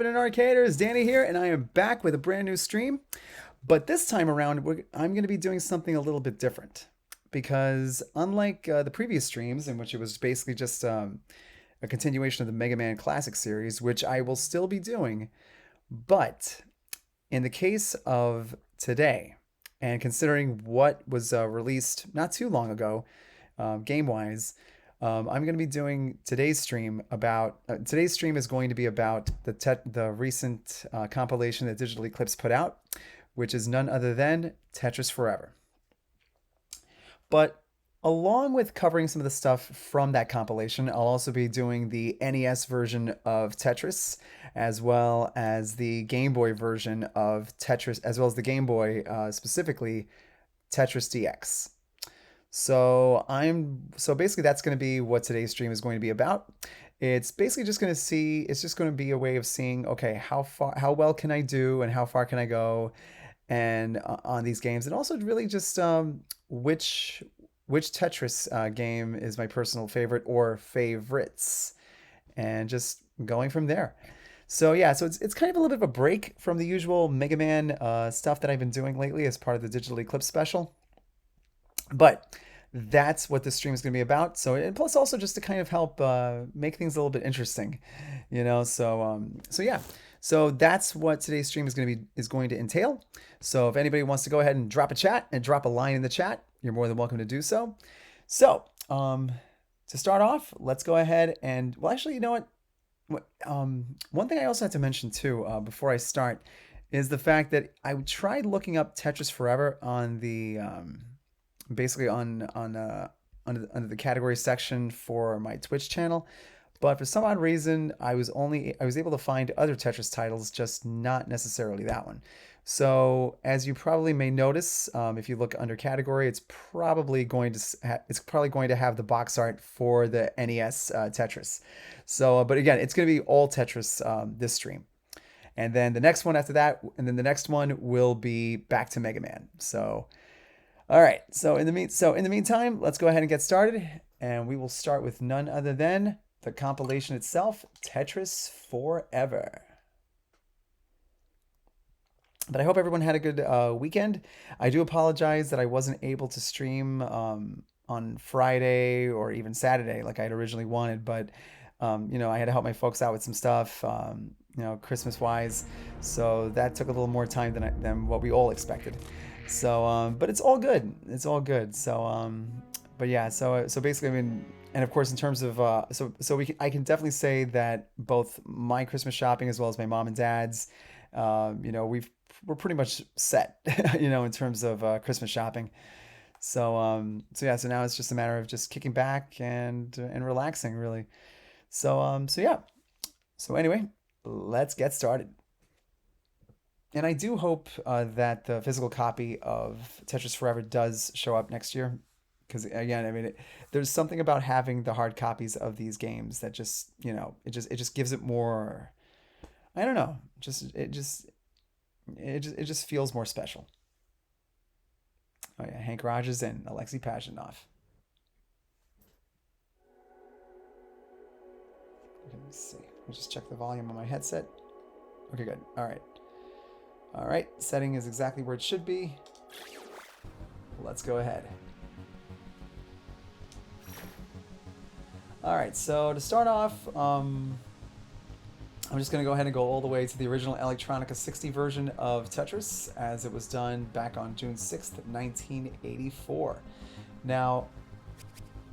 Arcaders, Danny here, and I am back with a brand new stream. But this time around, I'm going to be doing something a little bit different because, unlike the previous streams, in which it was basically just a continuation of the Mega Man Classic series, which I will still be doing, but in the case of today, and considering what was released not too long ago, game wise, I'm going to be doing today's stream about. Today's stream is going to be about the recent compilation that Digital Eclipse put out, which is none other than Tetris Forever. But along with covering some of the stuff from that compilation, I'll also be doing the NES version of Tetris, as well as the Game Boy version of Tetris, as well as the Game Boy, specifically Tetris DX. So basically that's going to be what today's stream is going to be about. It's basically just going to see it's just going to be a way of seeing, okay, how well can I do and how far can I go and on these games, and also really just which Tetris game is my personal favorite or favorites, and just going from there. So yeah, so it's kind of a little bit of a break from the usual Mega Man stuff that I've been doing lately as part of the Digital Eclipse special. But that's what this stream is going to be about. So, and plus also just to kind of help make things a little bit interesting, you know. So yeah. So that's what today's stream is going to entail. So if anybody wants to go ahead and drop a chat and drop a line in the chat, you're more than welcome to do so. So to start off, let's go ahead and, well, actually, you know what? One thing I also have to mention too before I start is the fact that I tried looking up Tetris Forever on the basically under the category section for my Twitch channel, but for some odd reason I was able to find other Tetris titles, just not necessarily that one. So as you probably may notice, if you look under category, it's probably going to have the box art for the NES Tetris. So, but again, it's going to be all Tetris this stream. And then the next one after that, and then the next one will be back to Mega Man. So, all right. So in the meantime, let's go ahead and get started, and we will start with none other than the compilation itself, Tetris Forever. But I hope everyone had a good weekend. I do apologize that I wasn't able to stream on Friday or even Saturday like I had originally wanted, but I had to help my folks out with some stuff, Christmas wise. So that took a little more time than what we all expected. So, but it's all good. It's all good. So, but yeah. So basically, I mean, and of course, in terms of I can definitely say that both my Christmas shopping as well as my mom and dad's, we're pretty much set, in terms of Christmas shopping. So yeah. So now it's just a matter of just kicking back and relaxing, really. So yeah. So anyway, let's get started. And I do hope that the physical copy of Tetris Forever does show up next year, because again, I mean, there's something about having the hard copies of these games that just, it just gives it more. I don't know, it just feels more special. Oh yeah, Hank Rogers and Alexei Pajitnov. Let me see. Let me just check the volume on my headset. Okay, good. All right. All right, setting is exactly where it should be. Let's go ahead. All right, so to start off, I'm just going to go ahead and go all the way to the original Electronica 60 version of Tetris, as it was done back on June 6th, 1984. Now,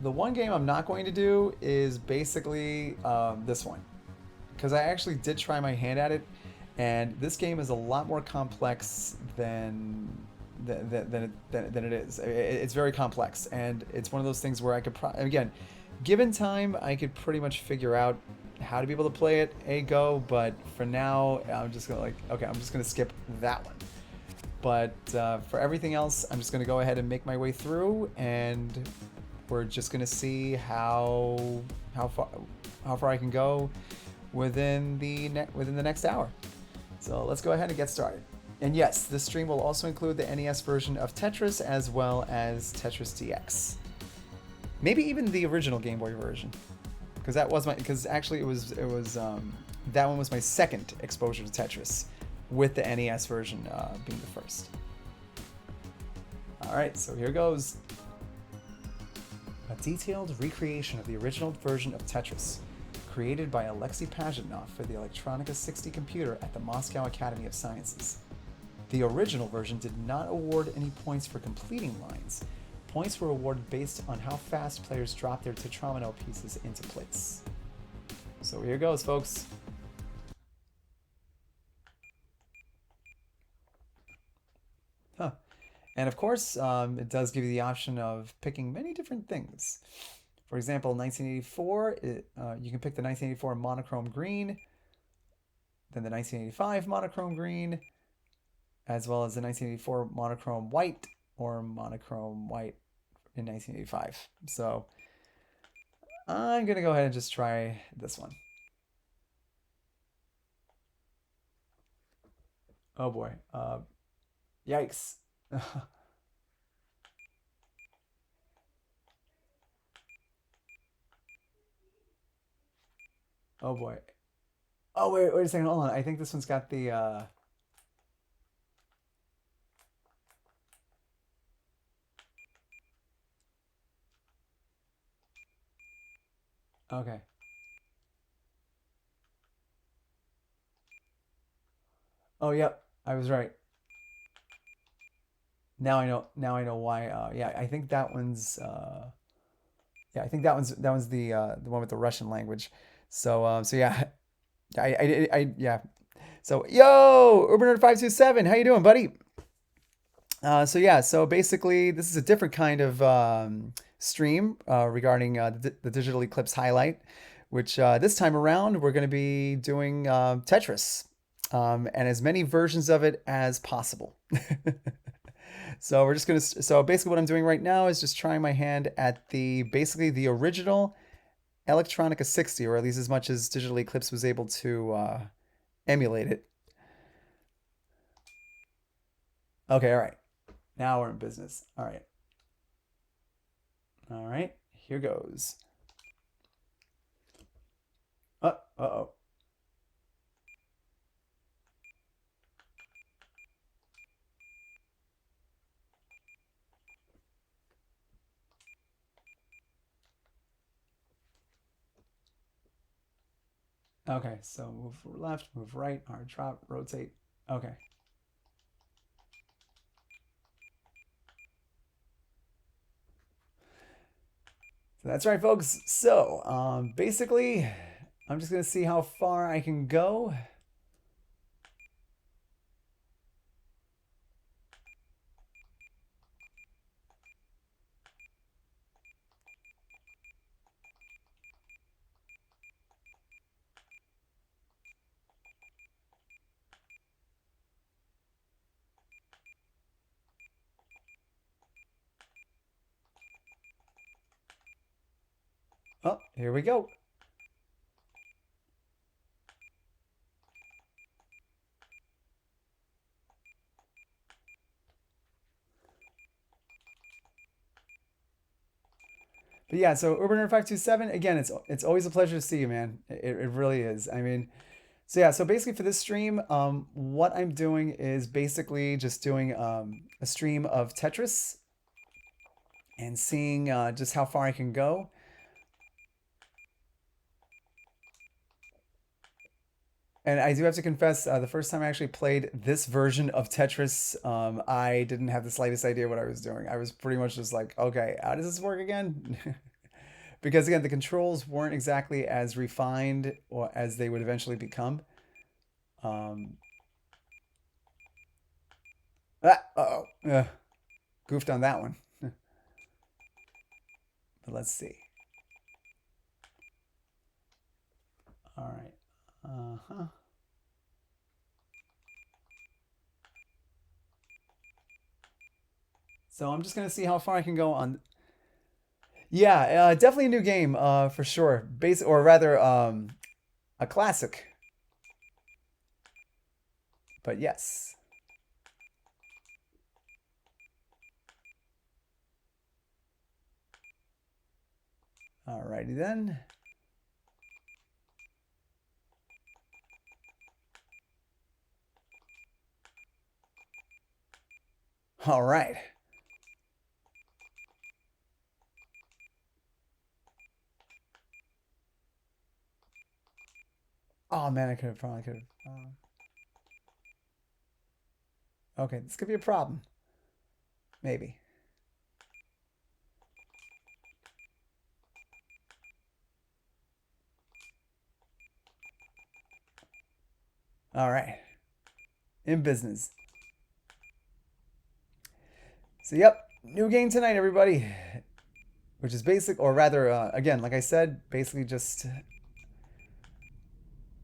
the one game I'm not going to do is basically this one, because I actually did try my hand at it. And this game is a lot more complex than it is. It's very complex, and it's one of those things where I could again, given time, I could pretty much figure out how to be able to play it but for now, I'm just gonna skip that one. But for everything else, I'm just gonna go ahead and make my way through, and we're just gonna see how far I can go within the next hour. So let's go ahead and get started. And yes, this stream will also include the NES version of Tetris as well as Tetris DX. Maybe even the original Game Boy version, because actually it was that one was my second exposure to Tetris, with the NES version being the first. All right, so here goes. A detailed recreation of the original version of Tetris, created by Alexei Pajitnov for the Electronica 60 computer at the Moscow Academy of Sciences. The original version did not award any points for completing lines. Points were awarded based on how fast players dropped their tetromino pieces into place. So here goes, folks. Huh. And of course, it does give you the option of picking many different things. For example, 1984, you can pick the 1984 monochrome green, then the 1985 monochrome green, as well as the 1984 monochrome white or monochrome white in 1985. So I'm going to go ahead and just try this one. Oh boy. Yikes. Oh boy. Oh, wait a second. Hold on. I think this one's got the... Okay. Oh, yep. I was right. Now I know. Now I know why. Yeah, I think that one's. Yeah, I think that one's the one with the Russian language. So yeah, yeah. So yo, Urban527, how you doing, buddy? So yeah, so basically, this is a different kind of stream regarding the Digital Eclipse highlight, which this time around we're going to be doing Tetris, and as many versions of it as possible. So we're just gonna. So basically, what I'm doing right now is just trying my hand at basically the original Electronica 60, or at least as much as Digital Eclipse was able to emulate it. Okay, all right. Now we're in business. All right. All right. Here goes. Uh-oh. Okay, so move left, move right, hard drop, rotate. Okay. So that's right, folks. So basically, I'm just going to see how far I can go. Oh, here we go. But yeah, so Urban527, again, it's always a pleasure to see you, man. It really is. I mean, so yeah, so basically for this stream, what I'm doing is basically just doing a stream of Tetris and seeing just how far I can go. And I do have to confess, the first time I actually played this version of Tetris, I didn't have the slightest idea what I was doing. I was pretty much just like, okay, how does this work again? Because again, the controls weren't exactly as refined or as they would eventually become. Um, uh-oh. Goofed on that one. But let's see. All right. Uh-huh. So I'm just going to see how far I can go on. Yeah, definitely a new game, for sure. Or rather, a classic. But yes. Alrighty then. All right. Oh man, I could have probably could have. Okay, this could be a problem. Maybe. All right. In business. So yep, new game tonight, everybody. Which is basic, or rather, again, like I said, basically just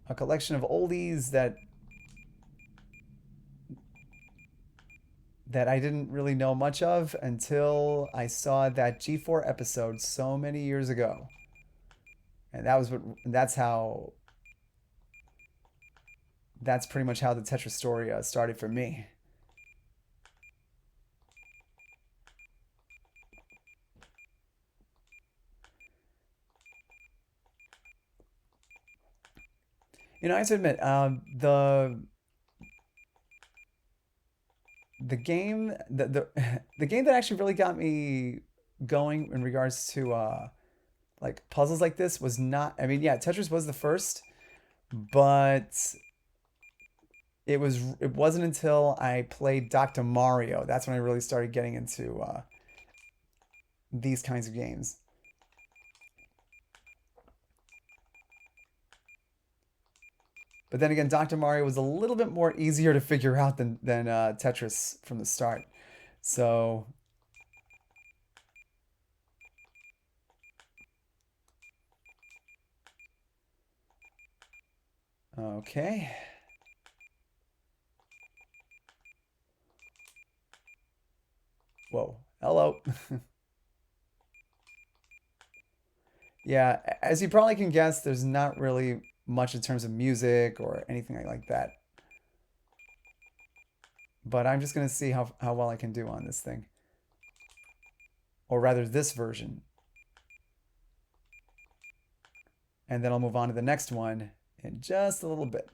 a collection of oldies that I didn't really know much of until I saw that G4 episode so many years ago. And that's pretty much how the Tetris story started for me. I have to admit, the game the the game that actually really got me going in regards to like puzzles like this was not. I mean, yeah, Tetris was the first, but it wasn't until I played Dr. Mario that's when I really started getting into these kinds of games. But then again, Dr. Mario was a little bit more easier to figure out than Tetris from the start. So okay. Whoa. Hello. Yeah, as you probably can guess, there's not really much in terms of music or anything like that. But I'm just gonna see how well I can do on this thing. Or rather this version. And then I'll move on to the next one in just a little bit.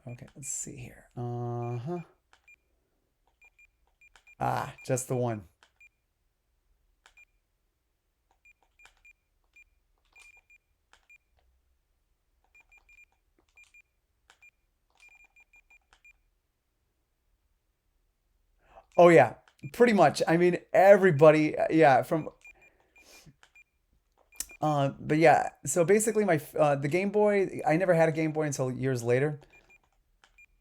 Okay, let's see here. Uh-huh. Ah, just the one. Oh yeah, pretty much. I mean, everybody, yeah, from but yeah, so basically the Game Boy, I never had a Game Boy until years later,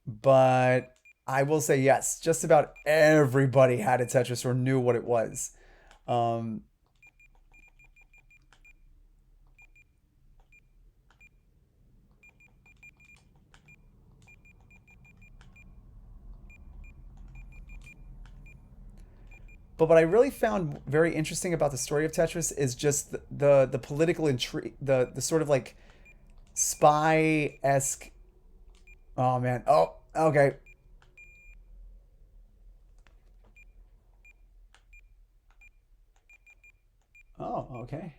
but I will say yes, just about everybody had a Tetris or knew what it was. Um, but what I really found very interesting about the story of Tetris is just the political intrigue, the sort of like spy esque. Oh man. Oh, okay. Oh, okay.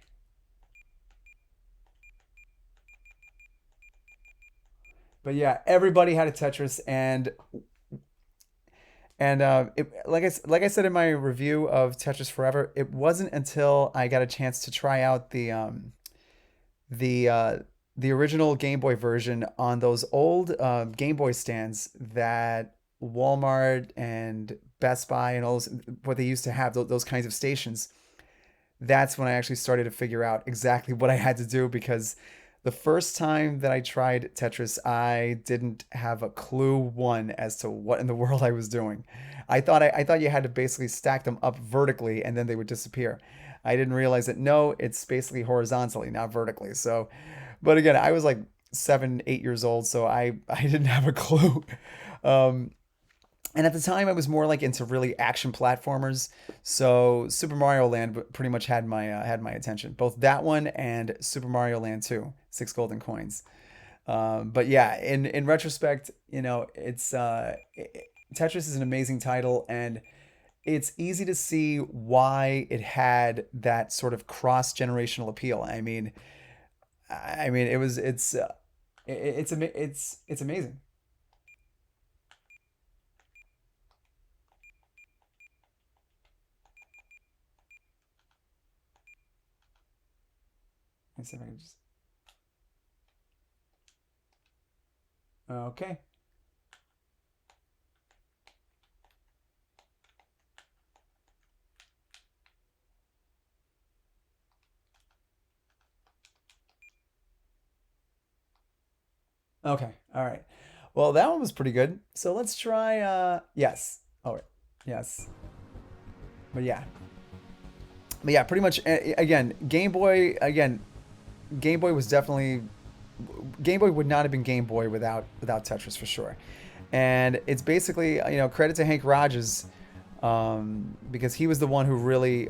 But yeah, everybody had a Tetris, like I said in my review of Tetris Forever, it wasn't until I got a chance to try out the uh, the original Game Boy version on those old Game Boy stands that Walmart and Best Buy and all those what they used to have those kinds of stations. That's when I actually started to figure out exactly what I had to do because the first time that I tried Tetris, I didn't have a clue one as to what in the world I was doing. I thought you had to basically stack them up vertically and then they would disappear. I didn't realize that no, it's basically horizontally, not vertically. So, but again, I was like 7, 8 years old, so I I didn't have a clue. Um, And at the time, I was more like into really action platformers. So Super Mario Land pretty much had my attention. Both that one and Super Mario Land 2, Six Golden Coins. But yeah, in retrospect, Tetris is an amazing title, and it's easy to see why it had that sort of cross generational appeal. I mean, it's amazing. Let's see if I can just okay. Okay. All right. Well, that one was pretty good. So let's try yes. Oh, wait. Yes. But yeah. But yeah, pretty much again, Game Boy was definitely Game Boy would not have been Game Boy without Tetris for sure. And it's basically, credit to Hank Rogers, because he was the one who really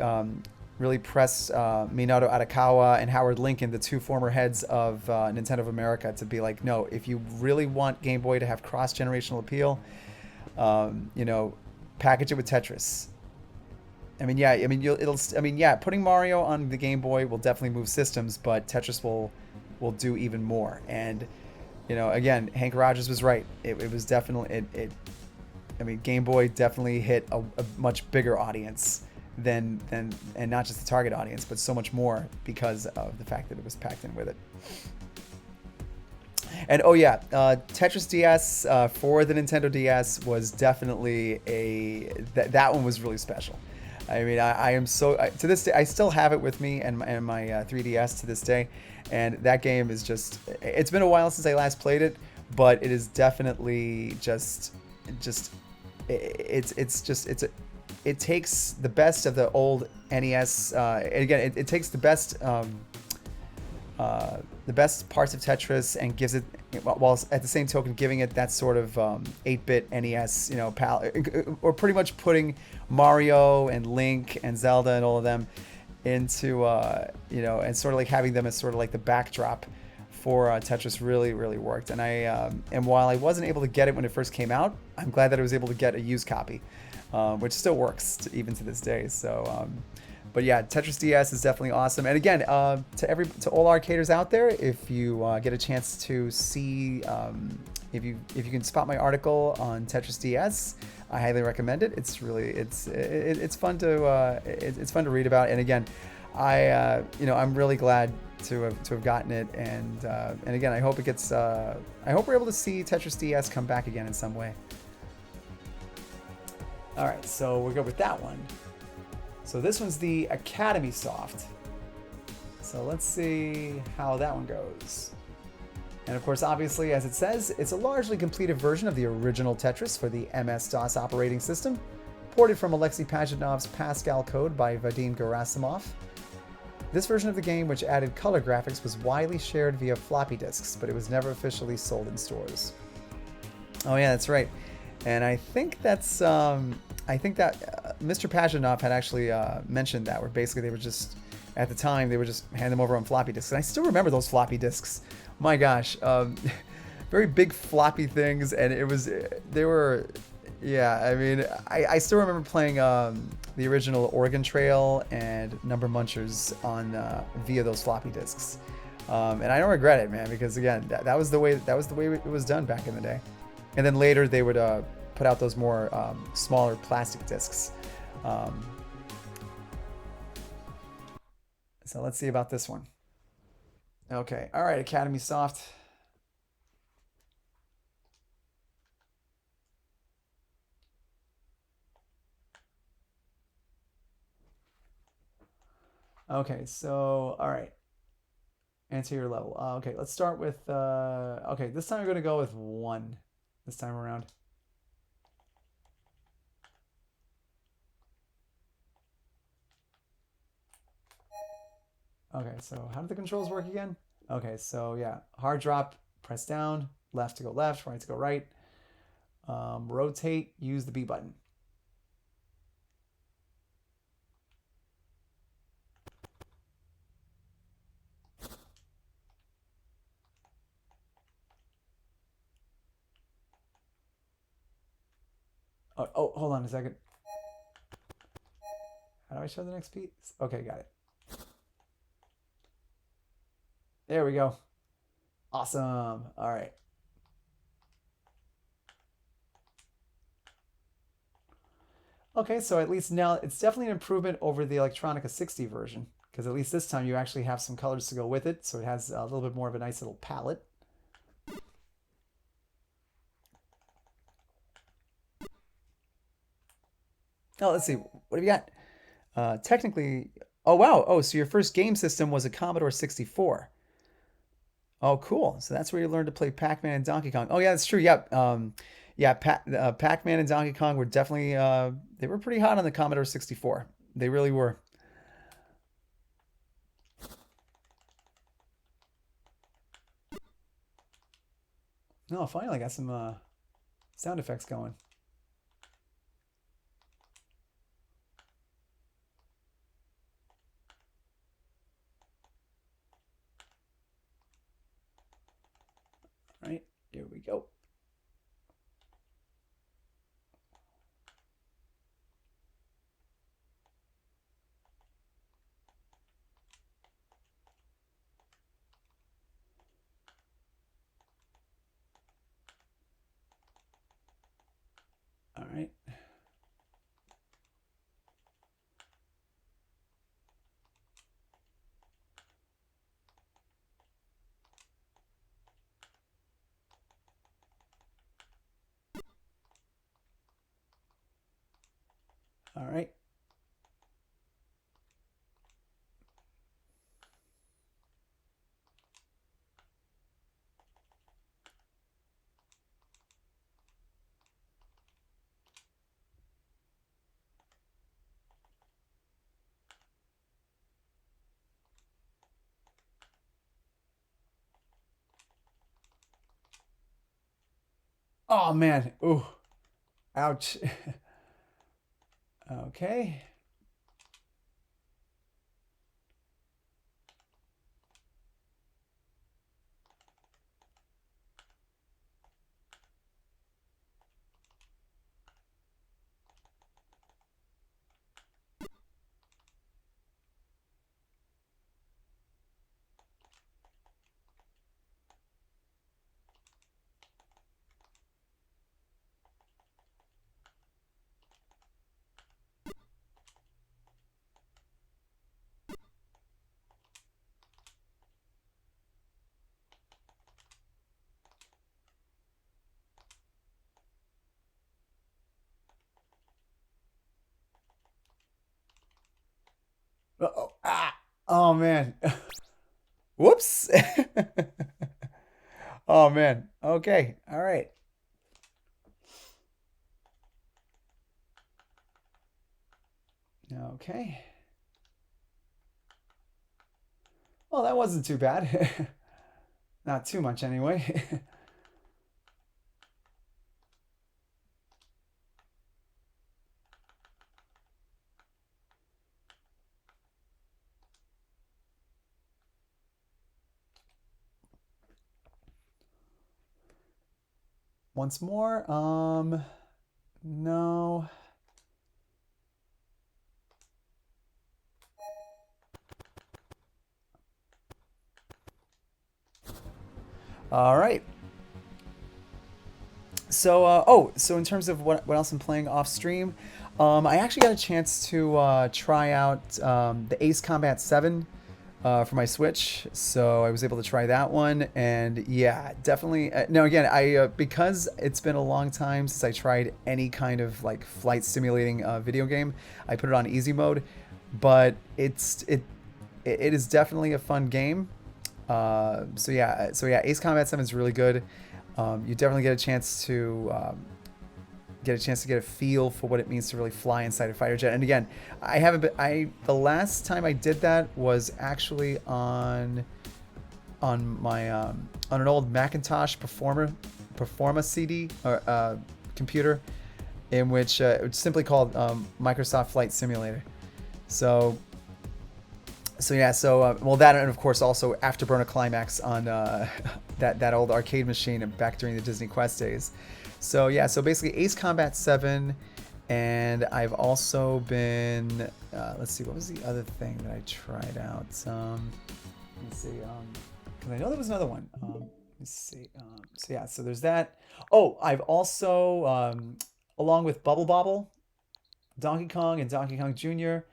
pressed Minato Arakawa and Howard Lincoln, the two former heads of Nintendo of America, to be like, no, if you really want Game Boy to have cross generational appeal, um, you know, package it with Tetris. I mean, yeah, I mean, yeah, putting Mario on the Game Boy will definitely move systems, but Tetris will do even more. And again, Hank Rogers was right. It was definitely I mean, Game Boy definitely hit a much bigger audience than and not just the target audience, but so much more because of the fact that it was packed in with it. And oh yeah, Tetris DS for the Nintendo DS was definitely that one was really special. I mean, I am so to this day I still have it with me and my 3DS to this day, and that game is just it's been a while since I last played it, but it is definitely just it's just it takes the best of the old NES. And again, it takes the best parts of Tetris and gives it, while at the same token giving it that sort of 8-bit NES, or pretty much putting Mario and Link and Zelda and all of them into, and sort of like having them as sort of like the backdrop for Tetris really worked. And while I wasn't able to get it when it first came out, I'm glad that I was able to get a used copy, which still works even to this day. So. But yeah, Tetris DS is definitely awesome. And again, to all arcaders out there, if you get a chance to see, if you can spot my article on Tetris DS, I highly recommend it. It's really it's fun to it's fun to read about. And again, I'm really glad to have gotten it. And again, I hope it gets. I hope we're able to see Tetris DS come back again in some way. All right, so we're good with that one. So this one's the Academy Soft. So let's see how that one goes. And of course, obviously, as it says, it's a largely completed version of the original Tetris for the MS-DOS operating system, ported from Alexei Pajanov's Pascal code by Vadim Gerasimov. This version of the game, which added color graphics, was widely shared via floppy disks, but it was never officially sold in stores. Oh yeah, that's right. And I think that Mr. Pajanov had actually mentioned that, where basically they were just, at the time, they would just hand them over on floppy disks. And I still remember those floppy disks. My gosh, very big floppy things, and they were, yeah. I mean, I still remember playing the original Oregon Trail and Number Munchers on via those floppy disks, and I don't regret it, man, because again, that was the way it was done back in the day. And then later they would put out those more smaller plastic discs. So let's see about this one. Okay, all right, Academy Soft. Okay, so all right, answer your level. Okay, let's start with. Okay, this time we're gonna go with one. This time around. Okay, so how do the controls work again? Okay, so yeah, hard drop, press down, left to go left, right to go right. Rotate, use the B button. Oh, hold on a second. How do I show the next piece? Okay, got it. There we go. Awesome. All right. Okay, so at least now it's definitely an improvement over the Electronica 60 version, because at least this time you actually have some colors to go with it, so it has a little bit more of a nice little palette. Oh, let's see. What have you got? Technically, oh wow. Oh, so your first game system was a Commodore 64. Oh, cool. So that's where you learned to play Pac-Man and Donkey Kong. Oh yeah, that's true. Yep. Yeah, Pac-Man and Donkey Kong were definitely they were pretty hot on the Commodore 64. They really were. No, finally got some sound effects going. All right, here we go. All right. All right. Oh man. Ooh. Ouch. Okay. Uh-oh. Ah. Oh man. Whoops. Oh man. Okay. All right. Okay. Well, that wasn't too bad. Not too much anyway. Once more. No. All right. So, so in terms of what else I'm playing off stream, I actually got a chance to try out the Ace Combat 7 for my Switch. So I was able to try that one, and yeah, definitely. Now again, I because it's been a long time since I tried any kind of like flight simulating video game, I put it on easy mode, but it is definitely a fun game. So yeah, Ace Combat 7 is really good. You definitely get a feel for what it means to really fly inside a fighter jet. And again, I haven't been. The last time I did that was actually on my on an old Macintosh Performa CD or computer, in which it's simply called Microsoft Flight Simulator. So yeah, well, that, and of course also Afterburner Climax on that old arcade machine back during the Disney Quest days. So yeah, so basically Ace Combat 7, and I've also been let's see, what was the other thing that I tried out? Let me see, because I know there was another one. Let me see. So yeah, so there's that. Oh, I've also along with Bubble Bobble, Donkey Kong, and Donkey Kong Jr.,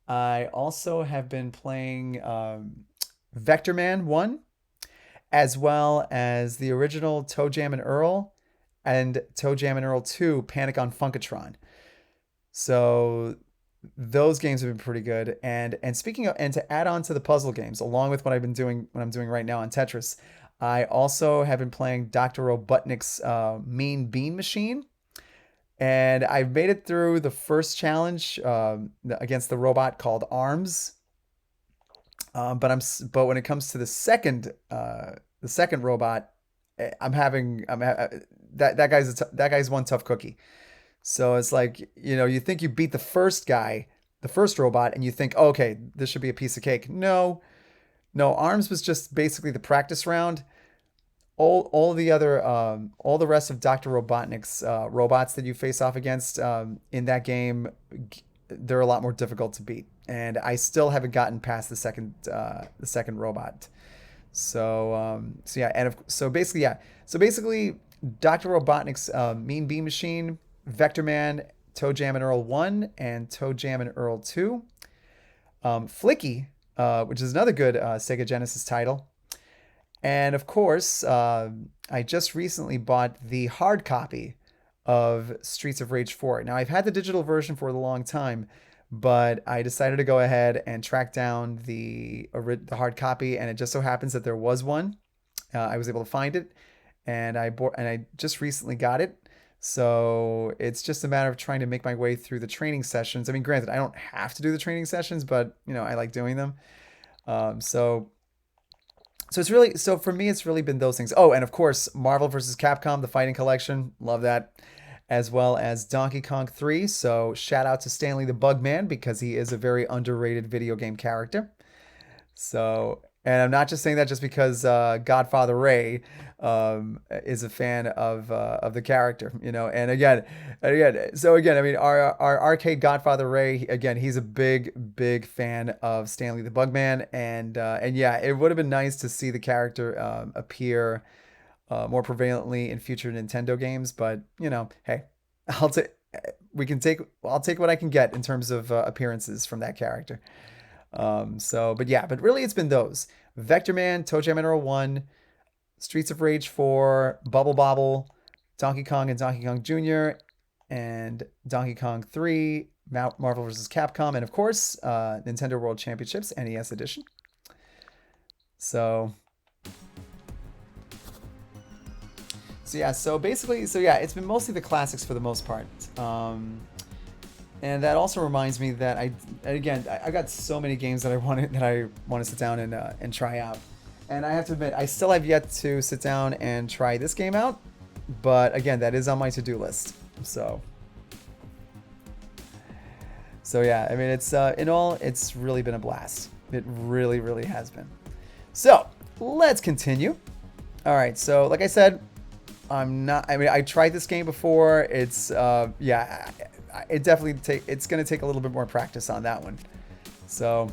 I also have been playing Vector Man 1, as well as the original Toe Jam and Earl and Toe Jam and Earl 2, Panic on Funkatron. So those games have been pretty good. And speaking of, and to add on to the puzzle games, along with what I'm doing right now on Tetris, I also have been playing Dr. Robotnik's Mean Bean Machine. And I've made it through the first challenge against the robot called Arms. But when it comes to the second robot, that guy's one tough cookie. So it's like, you think you beat the first robot, and you think, oh, okay, this should be a piece of cake. No, Arms was just basically the practice round. All the rest of Dr. Robotnik's robots that you face off against in that game, they're a lot more difficult to beat, and I still haven't gotten past the second robot. So basically, Dr. Robotnik's Mean Bean Machine, Vector Man, Toe Jam and Earl 1, and Toe Jam and Earl 2, Flicky, which is another good Sega Genesis title. And of course, I just recently bought the hard copy of Streets of Rage 4. Now, I've had the digital version for a long time, but I decided to go ahead and track down the hard copy, and it just so happens that there was one. I was able to find it, and I just recently got it. So it's just a matter of trying to make my way through the training sessions. I mean, granted, I don't have to do the training sessions, but I like doing them. So for me, it's really been those things. Oh, and of course, Marvel vs. Capcom, the Fighting Collection. Love that. As well as Donkey Kong 3. So shout out to Stanley the Bugman, because he is a very underrated video game character. So, and I'm not just saying that just because Godfather Ray is a fan of the character, And again, I mean, our arcade Godfather Ray, again, he's a big fan of Stanley the Bugman, and yeah, it would have been nice to see the character appear more prevalently in future Nintendo games, but hey, I'll take what I can get in terms of appearances from that character. But really it's been those: Vector Man, Toe Jam and Earl 1, Streets of Rage 4, Bubble Bobble, Donkey Kong and Donkey Kong Jr., and Donkey Kong 3, Marvel vs. Capcom, and of course, Nintendo World Championships, NES Edition. So yeah, it's been mostly the classics for the most part. And that also reminds me that I've got so many games that I want to sit down and try out. And I have to admit, I still have yet to sit down and try this game out. But again, that is on my to-do list. So yeah, I mean, it's really been a blast. It really, really has been. So let's continue. All right, so like I said, I tried this game before. It's it's going to take a little bit more practice on that one. So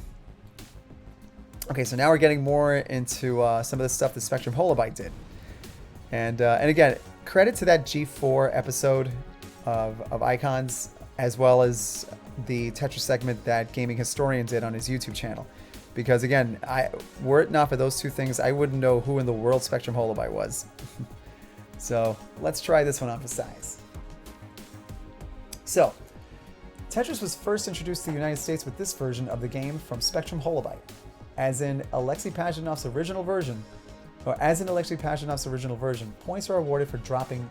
okay, so now we're getting more into some of the stuff that Spectrum Holobyte did. And again, credit to that G4 episode of Icons, as well as the Tetris segment that Gaming Historian did on his YouTube channel. Because again, were it not for those two things, I wouldn't know who in the world Spectrum Holobyte was. So let's try this one on for size. So, Tetris was first introduced to the United States with this version of the game from Spectrum Holobyte. As in Alexei Pajitnov's original version, points are awarded for dropping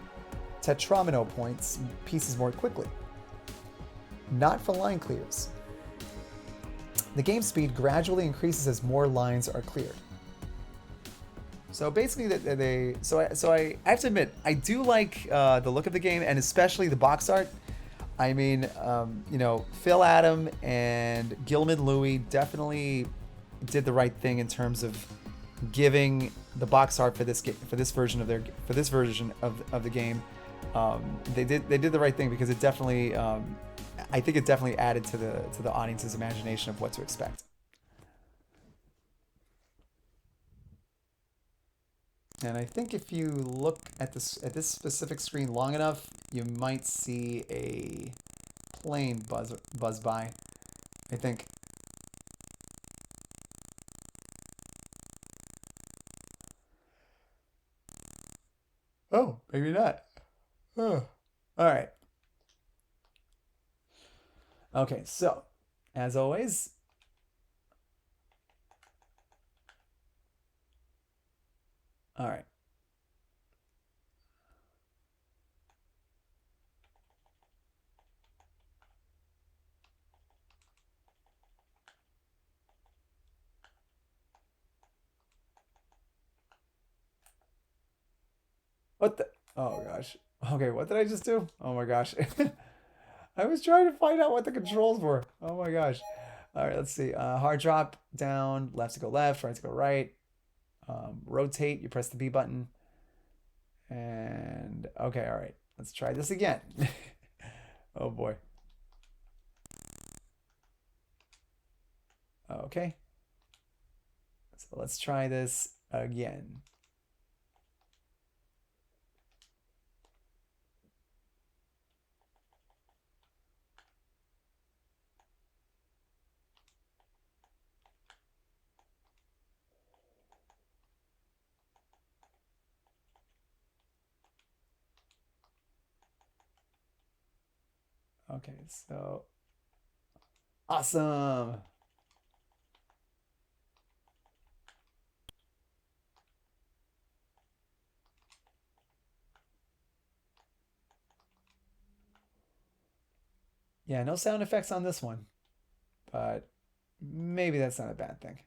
Tetramino pieces more quickly. Not for line clears. The game speed gradually increases as more lines are cleared. So basically, I have to admit I do like the look of the game and especially the box art. I mean, Phil Adam and Gilman Louie definitely did the right thing in terms of giving the box art for this version of the game. They did the right thing because it definitely I think it definitely added to the audience's imagination of what to expect. And I think if you look at this specific screen long enough, you might see a plane buzz by. I think. Oh, maybe not. Oh. All right. Okay, so as always, all right. What the? Oh gosh. Okay, what did I just do? Oh my gosh. I was trying to find out what the controls were. Oh my gosh. All right, let's see. Hard drop down, left to go left, right to go right. Rotate, you press the B button. And okay, all right. Let's try this again. Oh boy. Okay. So let's try this again. Okay, so awesome. Yeah, no sound effects on this one, but maybe that's not a bad thing.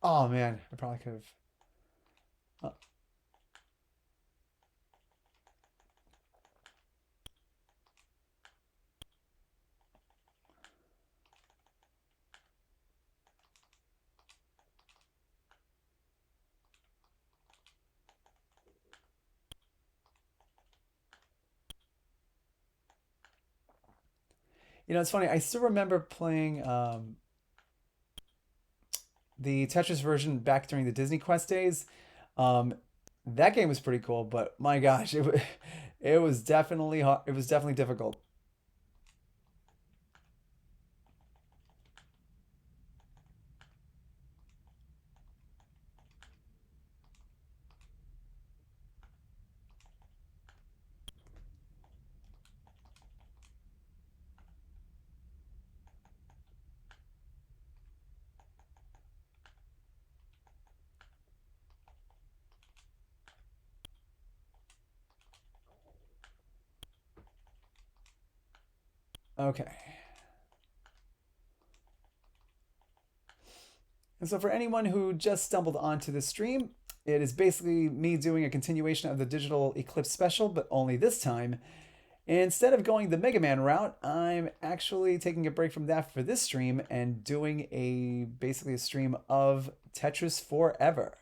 Oh man, I probably could have. It's funny. I still remember playing the Tetris version back during the Disney Quest days. Um, that game was pretty cool, but my gosh, it was definitely hard. It was definitely difficult. Okay. And so, for anyone who just stumbled onto this stream, it is basically me doing a continuation of the digital Eclipse special, but only this time, instead of going the Mega Man route, I'm actually taking a break from that for this stream and doing basically a stream of Tetris Forever.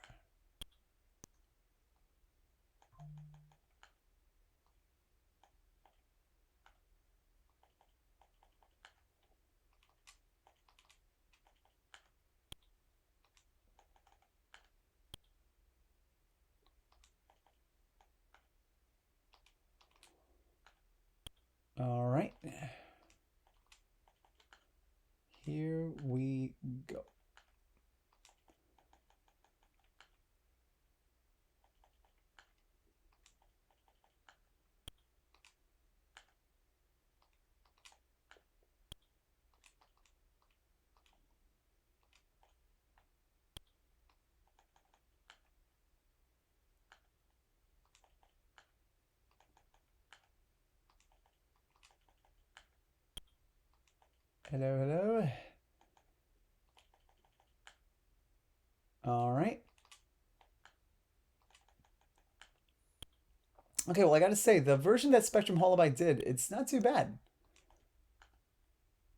All right. Here we go. Hello, hello. All right. Okay, well, I gotta say, the version that Spectrum Holobyte did, it's not too bad.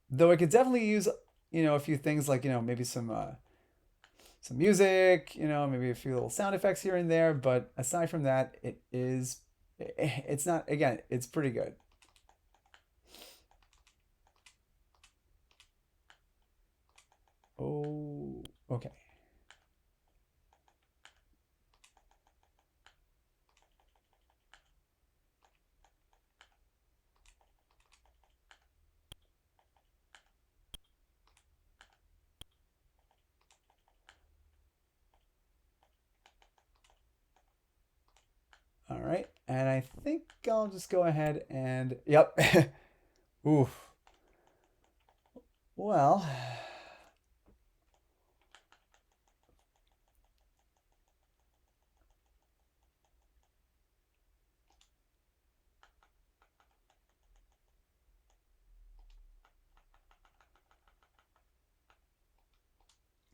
Though it could definitely use, a few things like, maybe some music, maybe a few little sound effects here and there. But aside from that, it's not, again, it's pretty good. Oh, okay. All right, and I think I'll just go ahead and, yep. Oof. Well,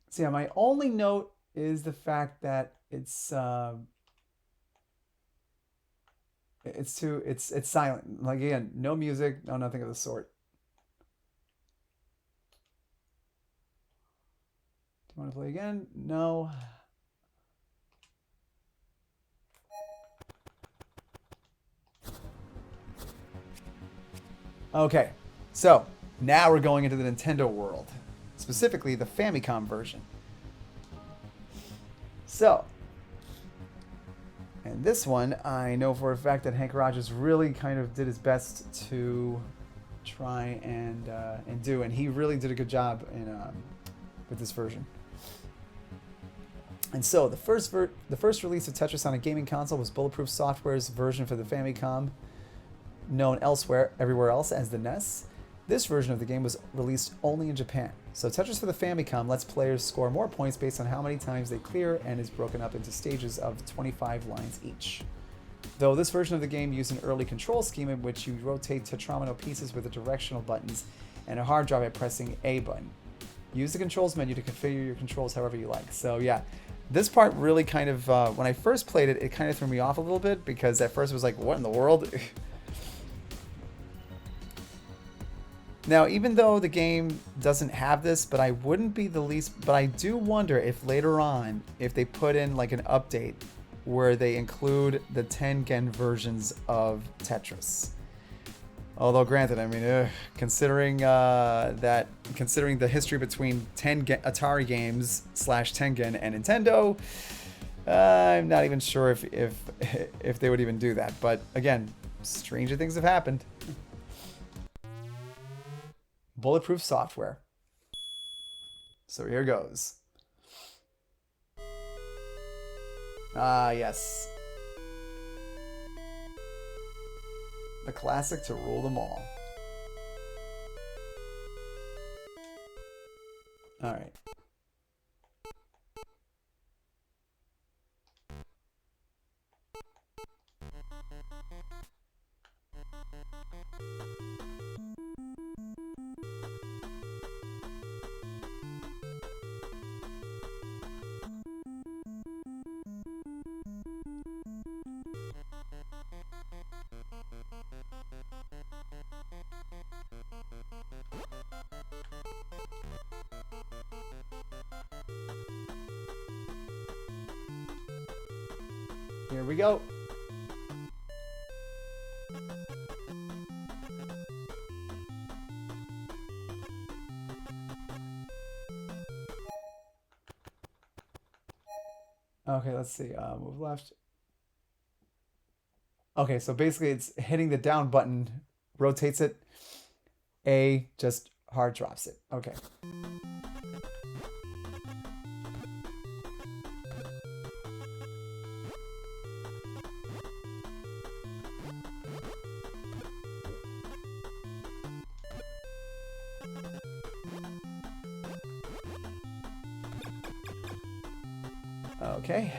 so yeah, my only note is the fact that it's silent. Like again, no music, no nothing of the sort. Do you want to play again? No. Okay, so now we're going into the Nintendo world, specifically the Famicom version. So, and this one, I know for a fact that Hank Rogers really kind of did his best to try and do, and he really did a good job with this version. And so the first release of Tetris on a gaming console was Bulletproof Software's version for the Famicom, known everywhere else as the NES. This version of the game was released only in Japan. So Tetris for the Famicom lets players score more points based on how many times they clear and is broken up into stages of 25 lines each. Though this version of the game used an early control scheme in which you rotate Tetramino pieces with the directional buttons and a hard drive by pressing A button. Use the controls menu to configure your controls however you like. So yeah, this part really kind of, when I first played it, it kind of threw me off a little bit because at first it was like, what in the world? Now, even though the game doesn't have this, but I do wonder if later on, if they put in like an update where they include the Tengen versions of Tetris. Although granted, I mean, considering the history between Atari games / Tengen and Nintendo, I'm not even sure if they would even do that. But again, stranger things have happened. Bulletproof Software. So here goes. Ah, yes. The classic to rule them all. All right. Here we go. Okay, let's see. Move left. Okay, so basically it's hitting the down button, rotates it. A just hard drops it. Okay. Okay.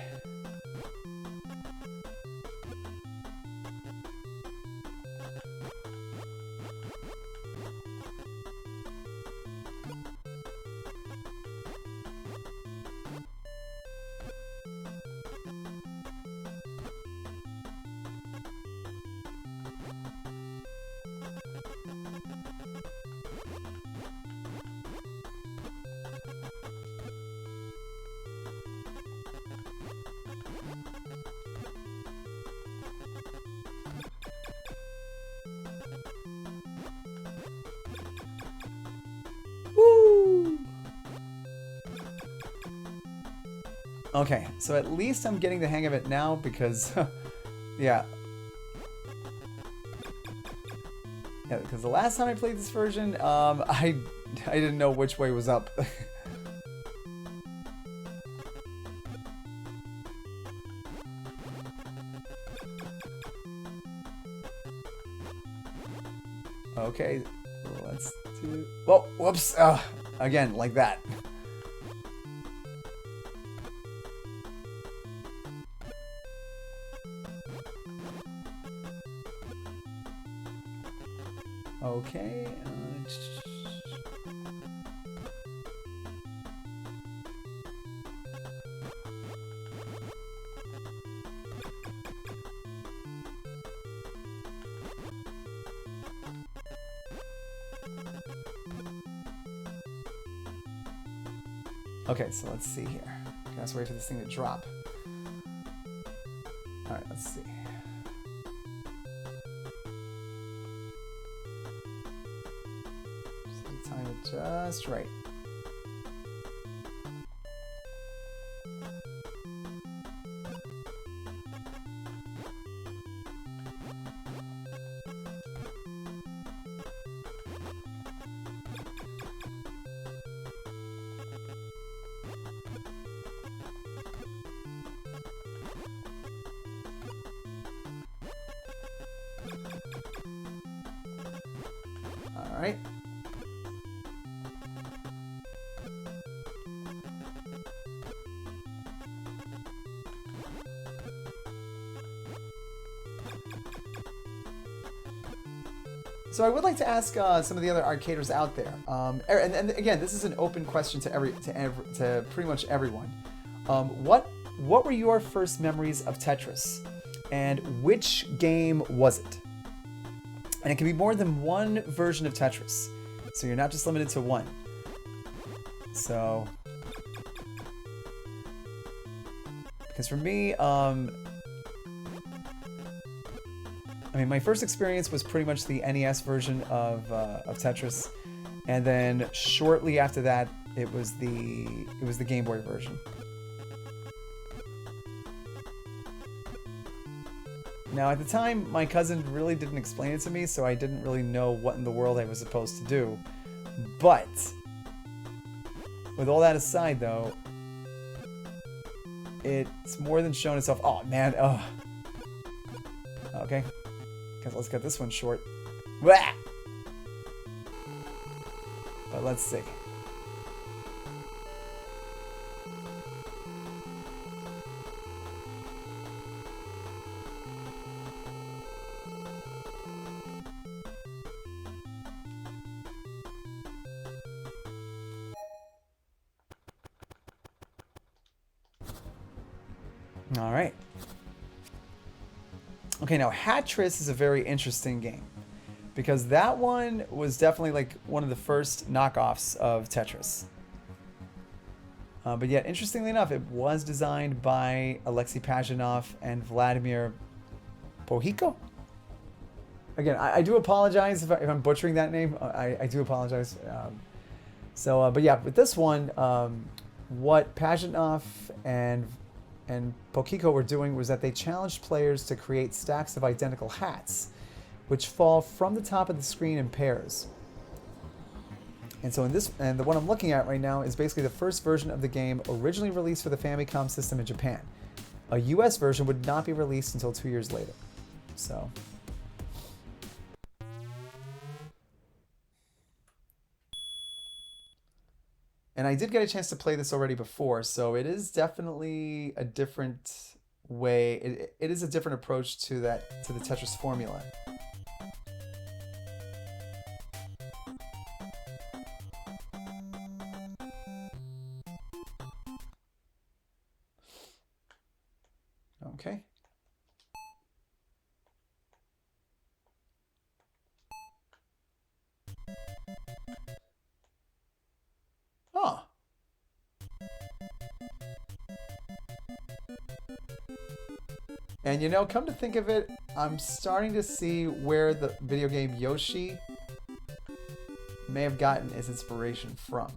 Okay, so at least I'm getting the hang of it now because, yeah. Yeah, because the last time I played this version, I didn't know which way was up. Okay, let's do... Whoa, whoops! Again, like that. Okay. Okay, so let's see here. Let's wait for this thing to drop. All right, let's see. Just time it just right. All right. So I would like to ask some of the other arcaders out there, and again, this is an open question to pretty much everyone. What were your first memories of Tetris, and which game was it? And it can be more than one version of Tetris, so you're not just limited to one. So, because for me, I mean, my first experience was pretty much the NES version of Tetris, and then shortly after that, it was the Game Boy version. Now, at the time, my cousin really didn't explain it to me, so I didn't really know what in the world I was supposed to do. But, with all that aside, though, it's more than shown itself. Oh, man. Oh. Okay. Guess let's get this one short. Blah! But let's see. All right. Okay, now Hatris is a very interesting game because that one was definitely like one of the first knockoffs of Tetris. But yet, interestingly enough, it was designed by Alexei Pajitnov and Vladimir Bohiko. Again, I do apologize if I'm butchering that name. I do apologize. But yeah, with this one, what Pajitnov and Bohiko were doing was that they challenged players to create stacks of identical hats, which fall from the top of the screen in pairs. And so the one I'm looking at right now is basically the first version of the game originally released for the Famicom system in Japan. A US version would not be released until 2 years later. So. And I did get a chance to play this already before, so it is definitely a different way. It is a different approach to the Tetris formula. Okay. Oh. And you know, come to think of it, I'm starting to see where the video game Yoshi may have gotten its inspiration from.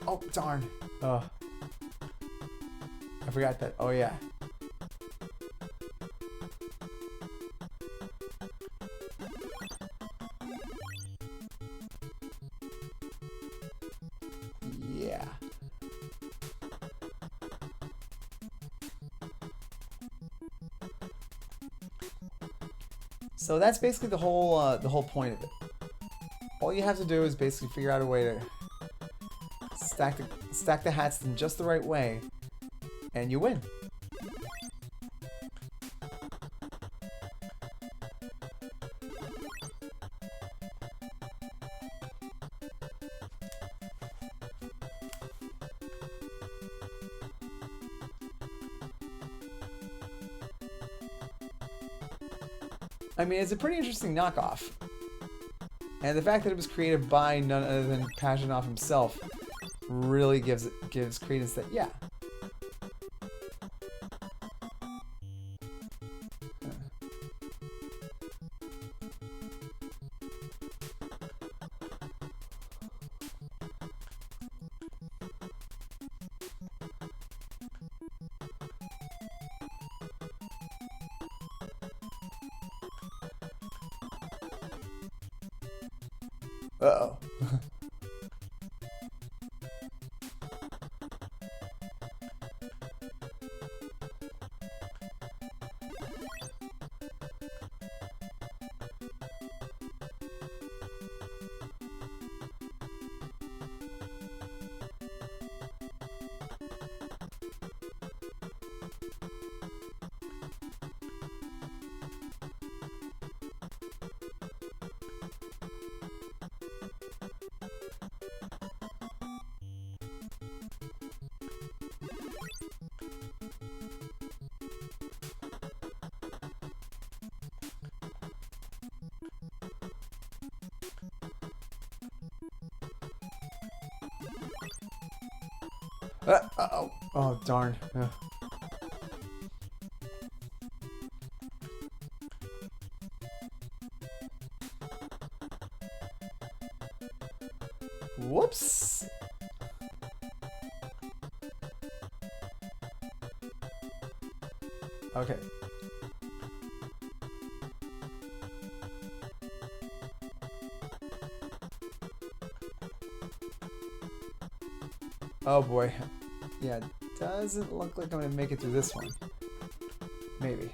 Oh, darn. Oh, I forgot that. Oh, yeah. Yeah. So that's basically the whole point of it. All you have to do is basically figure out a way to stack the hats in just the right way, and you win. I mean, it's a pretty interesting knockoff. And the fact that it was created by none other than Pajanoff himself really gives credence that, yeah. Uh-oh. Uh-oh. Oh, darn. Ugh. Whoops. Okay. Oh boy. Yeah, doesn't look like I'm gonna make it through this one. Maybe.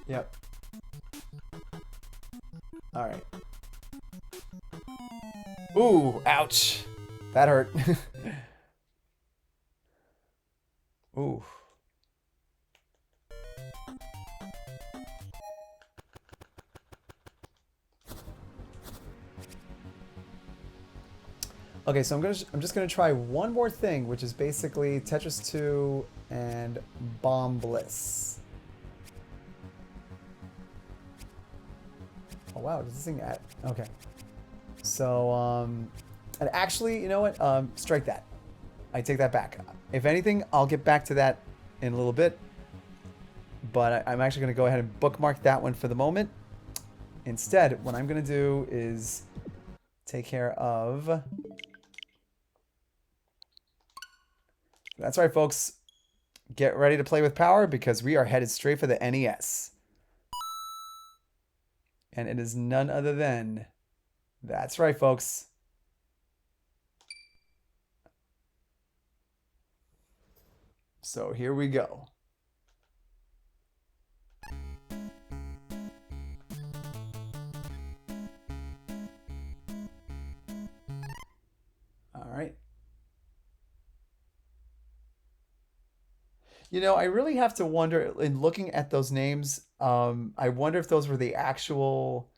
Yep. Alright. Ooh, ouch. That hurt. Ooh. Okay, so I'm just gonna try one more thing, which is basically Tetris 2 and Bomb Bliss. Oh wow, does this thing add? Okay. So and actually, you know what? Strike that. I take that back. If anything, I'll get back to that in a little bit. But I'm actually gonna go ahead and bookmark that one for the moment. Instead, what I'm gonna do is take care of. That's right, folks. Get ready to play with power because we are headed straight for the NES. And it is none other than... That's right, folks. So here we go. All right. You know, I really have to wonder, in looking at those names, I wonder if those were the actual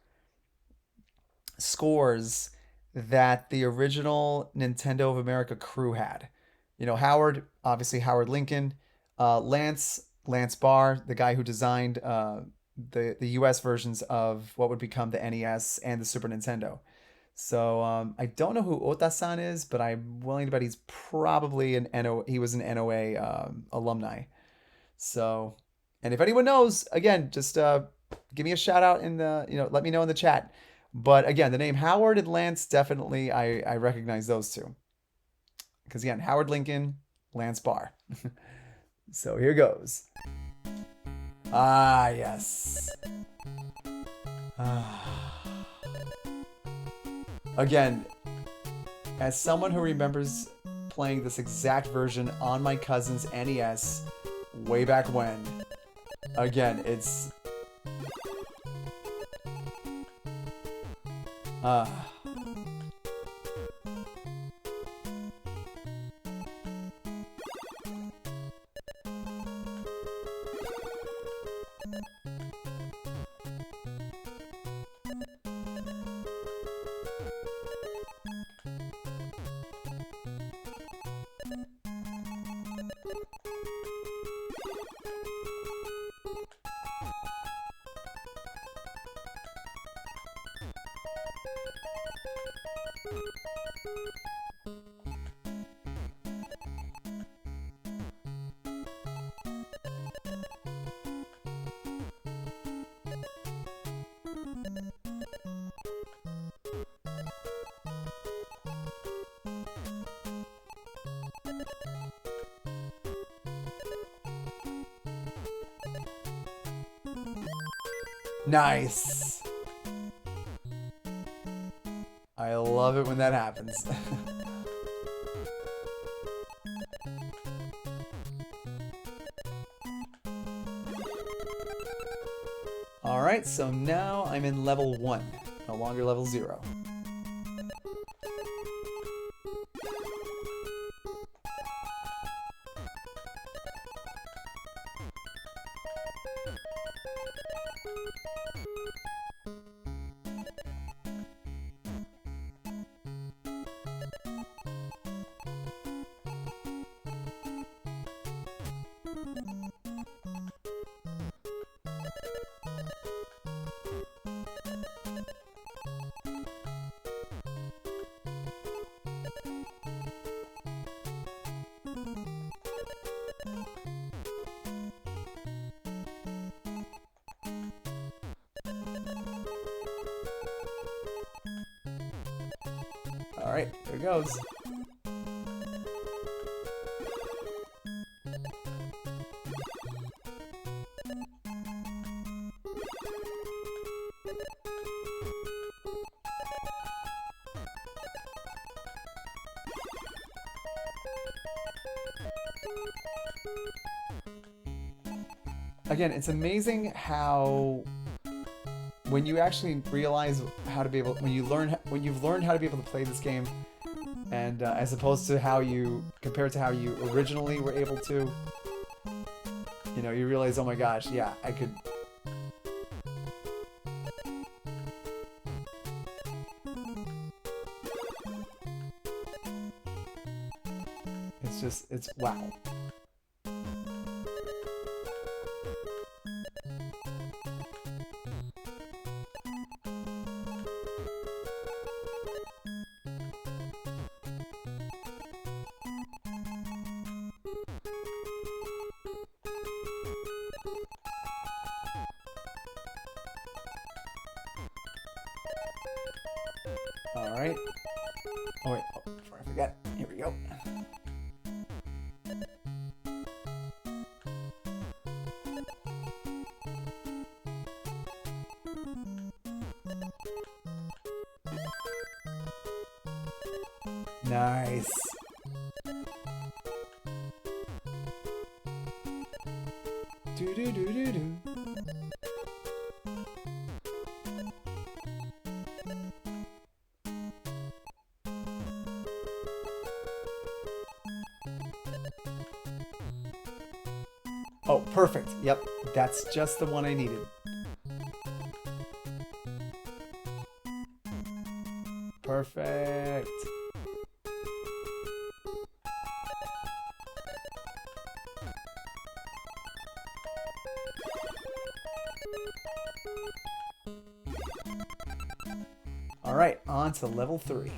scores that the original Nintendo of America crew had. You know, Howard, obviously Howard Lincoln, Lance Barr, the guy who designed the US versions of what would become the NES and the Super Nintendo. So I don't know who Ota-san is, but I'm willing to bet he's probably he was an NOA alumni. So And if anyone knows, again, just give me a shout out in the, let me know in the chat. But again, the name Howard and Lance, definitely I recognize those two. Because again, Howard Lincoln, Lance Barr. So here goes. Ah, yes. Again, as someone who remembers playing this exact version on my cousin's NES way back when, again, it's... Nice. I love it when that happens. Alright, so now I'm in level 1, no longer level 0. Alright, there it goes. Again, it's amazing how when you actually realize how to be able, when you've learned how to be able to play this game, and as opposed to how you, compared to how you originally were able to, you realize, oh my gosh, yeah, I could. It's wow. Alright. Oh wait, before I forget, here we go. Nice. Do do do do do. Oh, perfect. Yep, that's just the one I needed. Perfect. All right, on to level 3.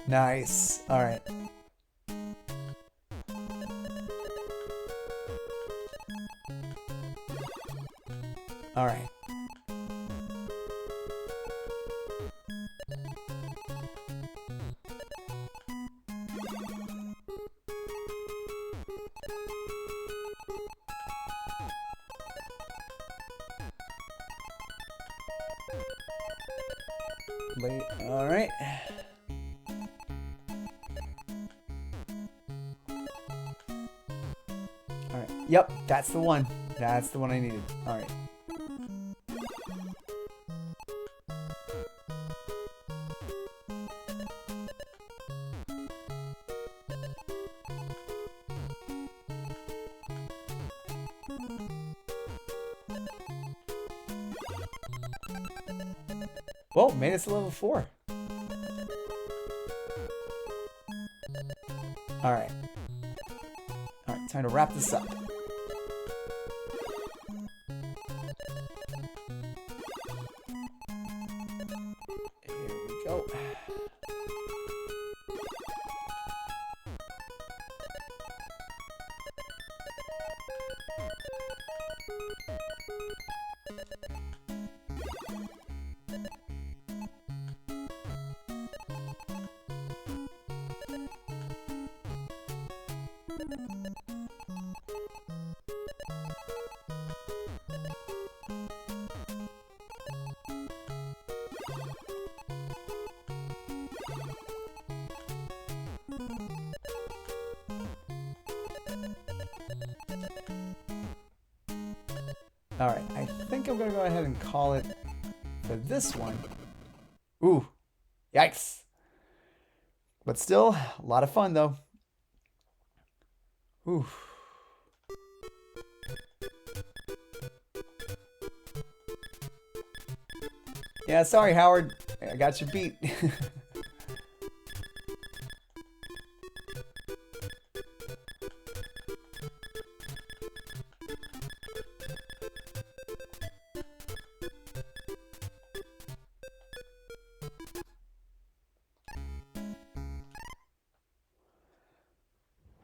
Nice. All right. All right. Late. All right. All right. Yep, that's the one. That's the one I needed. All right. Whoa, made us to level 4. All right. All right, time to wrap this up. Here we go. All right, I think I'm gonna go ahead and call it for this one. Ooh, yikes. But still, a lot of fun though. Ooh. Yeah, sorry, Howard. I got you beat.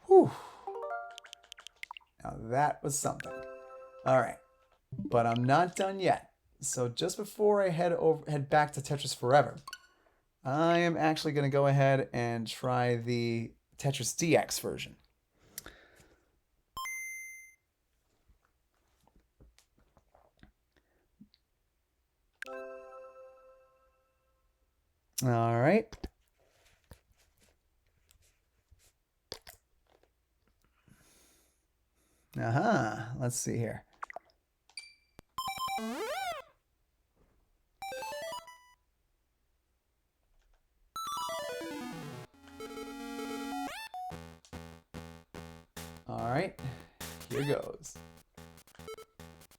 Whew. Now that was something. All right, but I'm not done yet. So just before I head back to Tetris Forever, I am actually going to go ahead and try the Tetris DX version. All right. Let's see here. All right, here goes.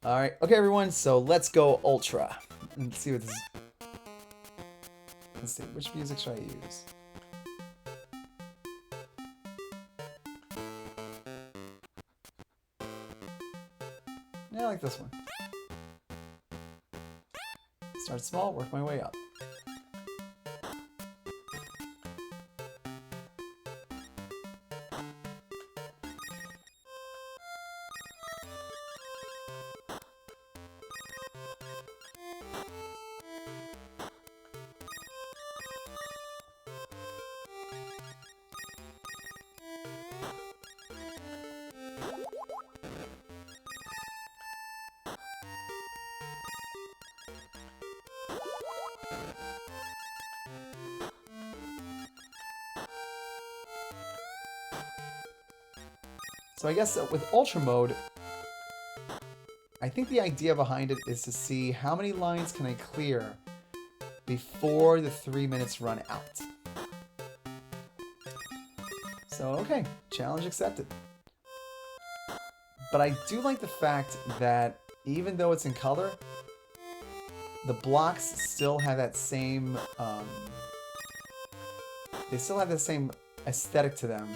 All right, okay, everyone. So let's go Ultra and see what this is. Let's see, which music should I use? Yeah, I like this one. Start small, work my way up. So I guess with Ultra Mode, I think the idea behind it is to see how many lines can I clear before the 3 minutes run out. So, okay, challenge accepted. But I do like the fact that even though it's in color, the blocks still have that same, they still have the same aesthetic to them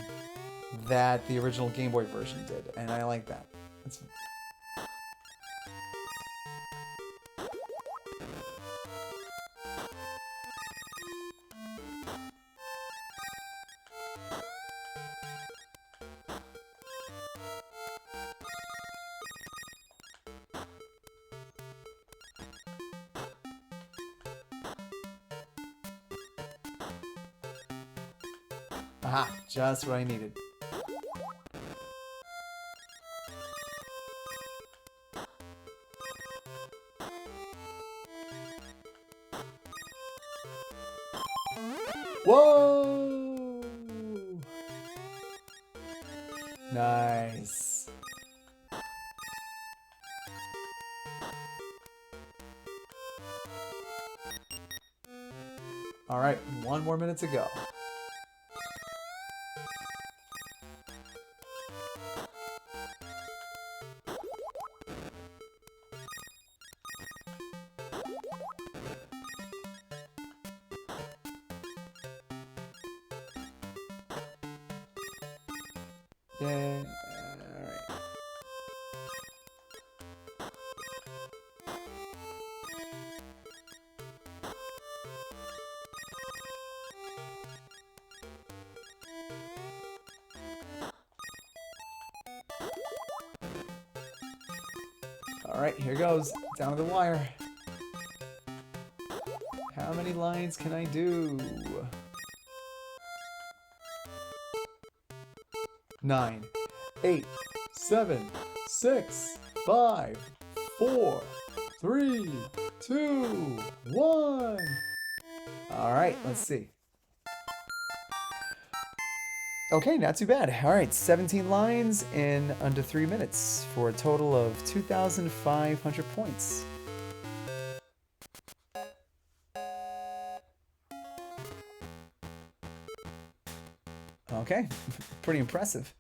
that the original Game Boy version did, and I like that. It's... Aha, just what I needed. Whoa! Nice. All right, 1 more minute to go. Yay. All right, here goes. Down to the wire. How many lines can I do? 9, 8, 7, 6, 5, 4, 3, 2, 1. All right, let's see. Okay, not too bad. All right, 17 lines in under 3 minutes for a total of 2,500 points. Okay, pretty impressive.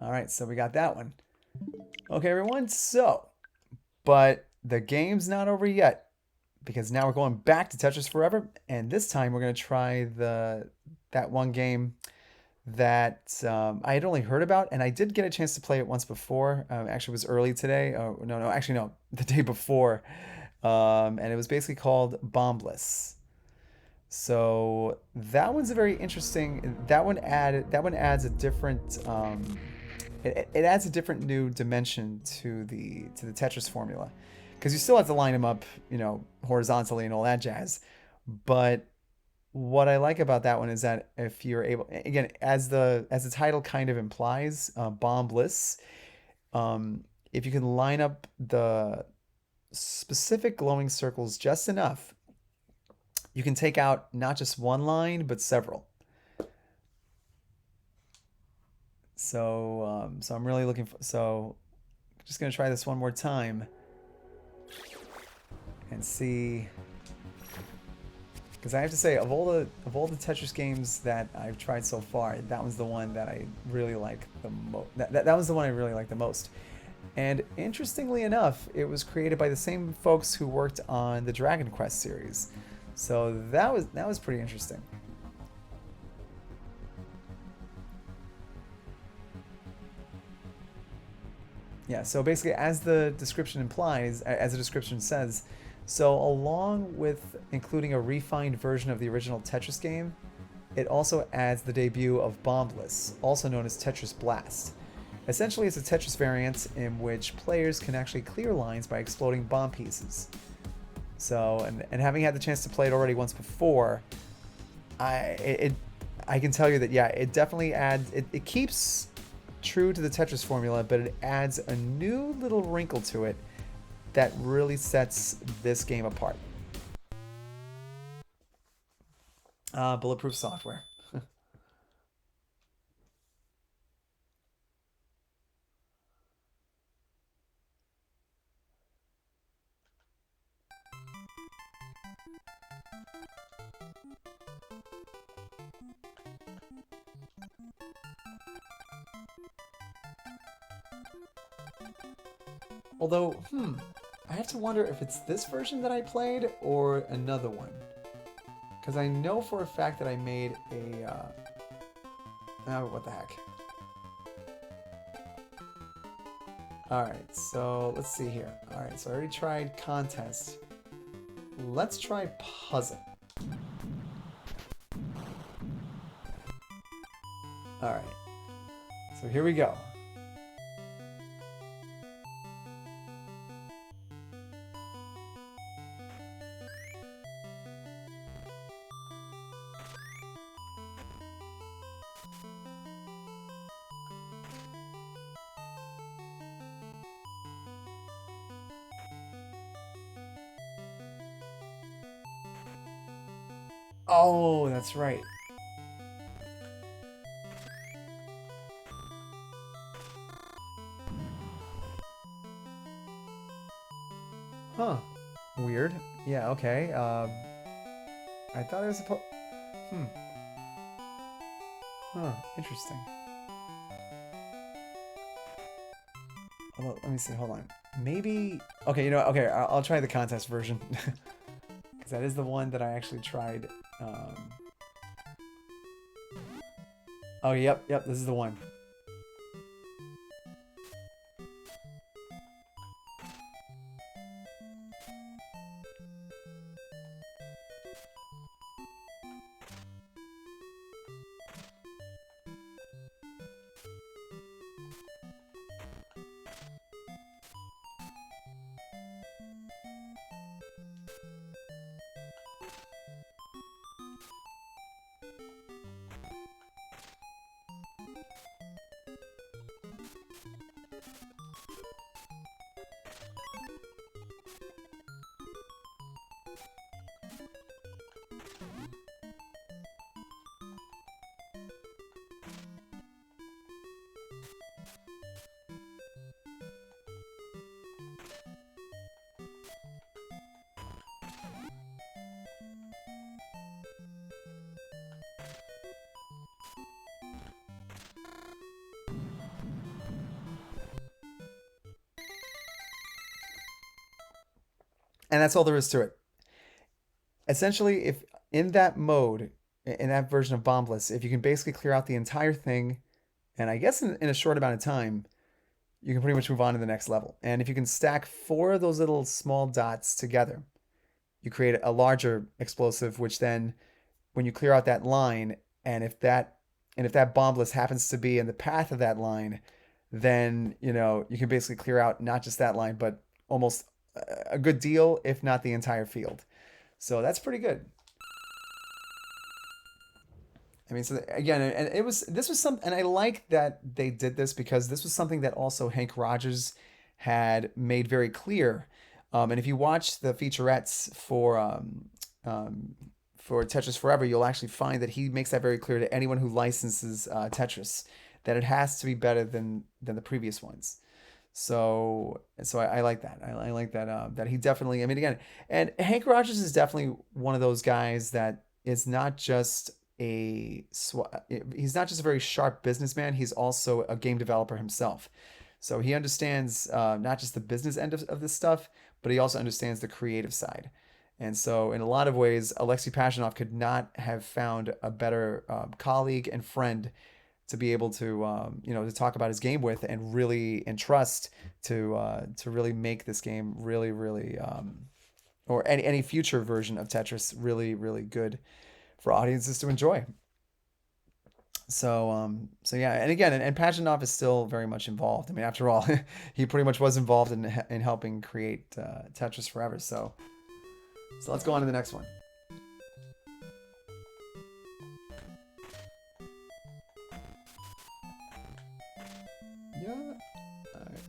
All right, so we got that one. Okay, everyone, but the game's not over yet, because now we're going back to Tetris Forever, and this time we're going to try that one game that I had only heard about, and I did get a chance to play it once before. Actually, it was early today. Oh, no, the day before. And it was basically called Bombless. So that one's a very interesting. That one adds a different. It adds a different new dimension to the Tetris formula, because you still have to line them up, horizontally and all that jazz. But what I like about that one is that if you're able, again, as the title kind of implies, bombless. If you can line up the specific glowing circles just enough, you can take out not just one line, but several. So, so I'm really looking for. So, just gonna try this one more time and see. Because I have to say, of all the Tetris games that I've tried so far, that one's the one that I really like the most. That was the one I really like the most. And interestingly enough, it was created by the same folks who worked on the Dragon Quest series. So that was pretty interesting. Yeah, so basically, as the description implies, as the description says, so along with including a refined version of the original Tetris game, it also adds the debut of Bombless, also known as Tetris Blast. Essentially, it's a Tetris variant in which players can actually clear lines by exploding bomb pieces. So, and having had the chance to play it already once before, I can tell you that, yeah, it definitely adds, it keeps true to the Tetris formula, but it adds a new little wrinkle to it that really sets this game apart. Bulletproof software. Although, I have to wonder if it's this version that I played or another one. Because I know for a fact that I made a... oh, what the heck. Alright, so let's see here. Alright, so I already tried contest. Let's try puzzle. Alright, so here we go. Oh, that's right. Huh. Weird. Yeah, okay. I thought it was supposed... Hmm. Huh. Interesting. Although, let me see. Hold on. Maybe... Okay, you know what? Okay, I'll try the contest version. Because that is the one that I actually tried. Oh, yep, yep. This is the one. And that's all there is to it. Essentially, if in that mode, in that version of Bombless, if you can basically clear out the entire thing, and I guess in a short amount of time, you can pretty much move on to the next level. And if you can stack 4 of those little small dots together, you create a larger explosive, which then when you clear out that line, and if that bombless happens to be in the path of that line, then you can basically clear out not just that line, but almost a good deal, if not the entire field. So that's pretty good. I mean, so again, and this was some, and I like that they did this because this was something that also Hank Rogers had made very clear. And if you watch the featurettes for Tetris Forever, you'll actually find that he makes that very clear to anyone who licenses Tetris that it has to be better than the previous ones. So I like that. I like that that he definitely. I mean, again, and Hank Rogers is definitely one of those guys that is not just he's not just a very sharp businessman. He's also a game developer himself. So he understands not just the business end of this stuff, but he also understands the creative side. And so, in a lot of ways, Alexei Pashinov could not have found a better colleague and friend to be able to to talk about his game with and really entrust to really make this game really or any future version of Tetris really good for audiences to enjoy. So yeah, and again, and Pajitnov is still very much involved. I mean, after all, he pretty much was involved in helping create Tetris Forever. So let's go on to the next one. Yeah. All right.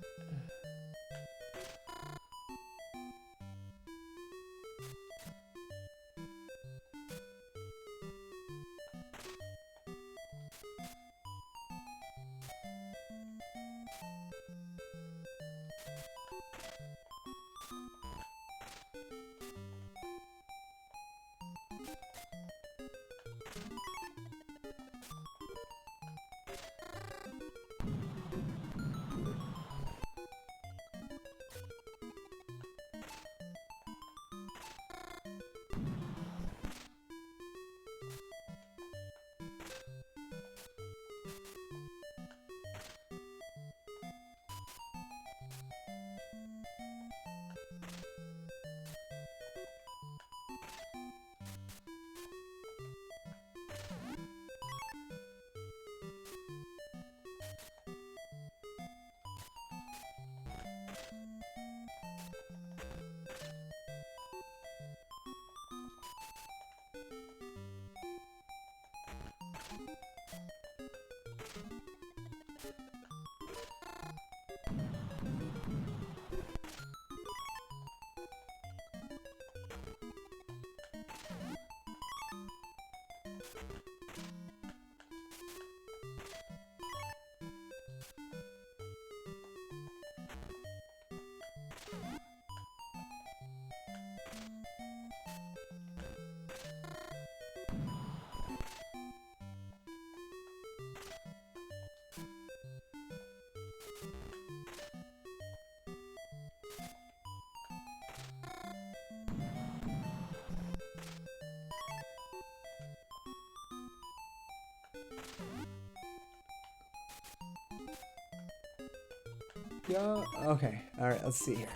go. Okay. All right. Let's see here.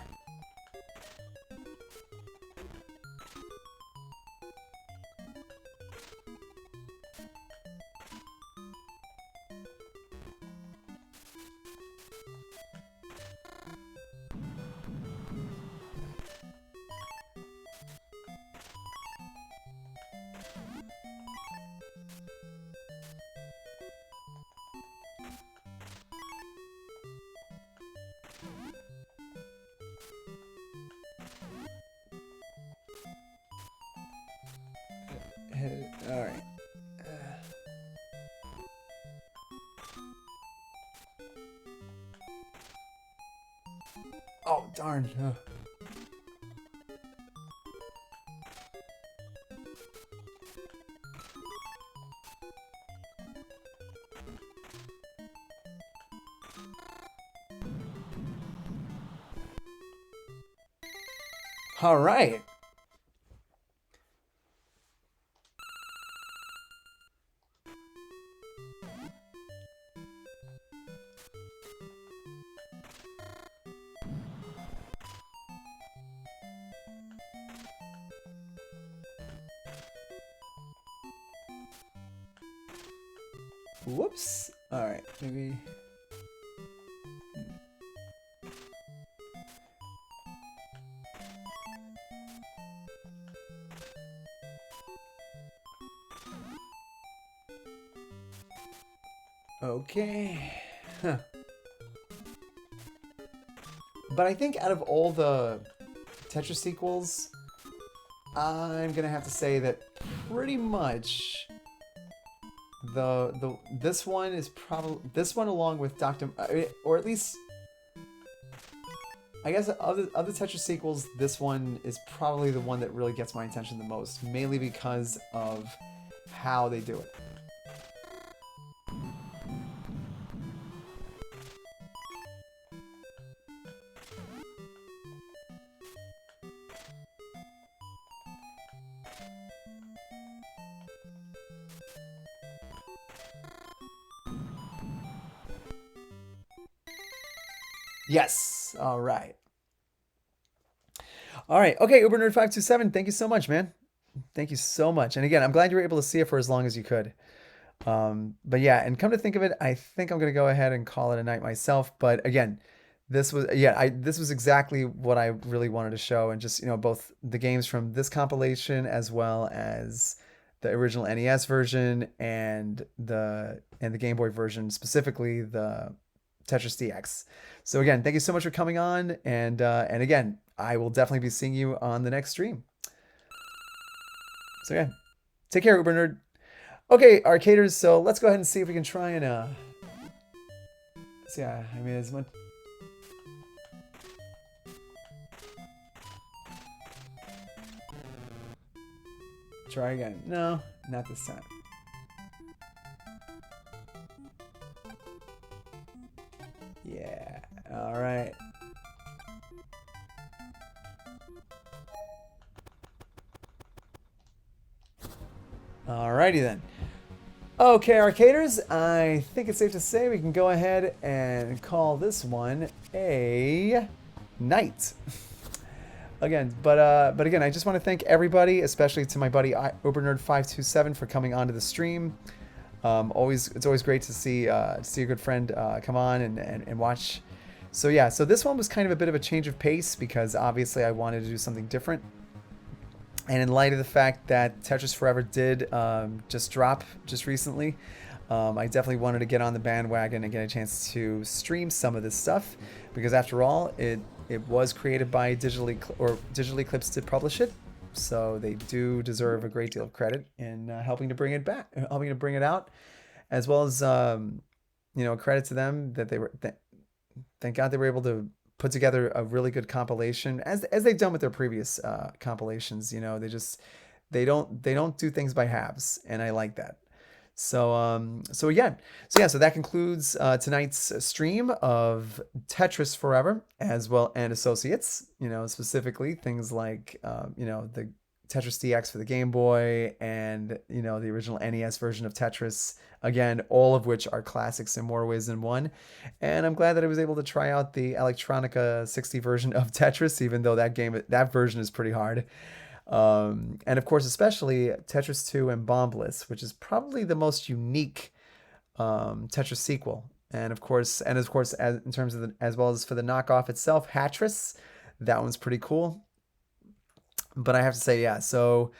All right. Oh, darn. Oh. All right. Whoops. All right. Maybe. Okay. Huh. But I think out of all the Tetris sequels, I'm gonna have to say that pretty much this one is probably this one along with Doctor, or at least I guess of the Tetris sequels, this one is probably the one that really gets my attention the most, mainly because of how they do it. Yes. All right. All right. Okay, UberNerd527, thank you so much, man. Thank you so much. And again, I'm glad you were able to see it for as long as you could. But yeah, and come to think of it, I think I'm gonna go ahead and call it a night myself. But again, this was exactly what I really wanted to show, and just both the games from this compilation as well as the original NES version and the Game Boy version, specifically the Tetris DX. So again, thank you so much for coming on, and again, I will definitely be seeing you on the next stream. So yeah, take care, Uber Nerd. Okay, arcaders. So let's go ahead and see if we can try and so yeah, I mean, as much. Try again. No, not this time. Yeah. All right. Alrighty then. Okay, arcaders, I think it's safe to say we can go ahead and call this one a night. Again, but again, I just want to thank everybody, especially to my buddy UberNerd527 for coming onto the stream. It's always great to see a good friend come on and watch. So yeah, so this one was kind of a bit of a change of pace because obviously I wanted to do something different. And in light of the fact that Tetris Forever did just drop just recently, I definitely wanted to get on the bandwagon and get a chance to stream some of this stuff, because after all, it was created by Digital Eclipse to publish it, so they do deserve a great deal of credit in helping to bring it back, helping to bring it out, as well as credit to them that they were. Thank God they were able to put together a really good compilation, as they've done with their previous compilations. They don't do things by halves, and I like that. So so that concludes tonight's stream of Tetris Forever as well and Associates. Specifically things like the Tetris DX for the Game Boy, and the original NES version of Tetris. Again, all of which are classics in more ways than one. And I'm glad that I was able to try out the Electronica 60 version of Tetris, even though that version is pretty hard. And of course, especially Tetris 2 and Bombless, which is probably the most unique Tetris sequel. And of course, in terms of as well as for the knockoff itself, Hatris, that one's pretty cool. But I have to say, yeah. So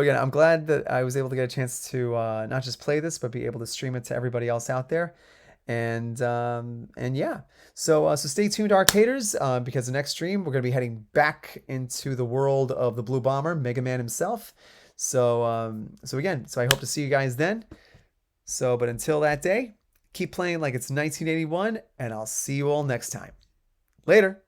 again, I'm glad that I was able to get a chance to not just play this, but be able to stream it to everybody else out there. And yeah, so stay tuned, arcaders, because the next stream we're gonna be heading back into the world of the Blue Bomber, Mega Man himself. So I hope to see you guys then. But until that day, keep playing like it's 1981, and I'll see you all next time. Later.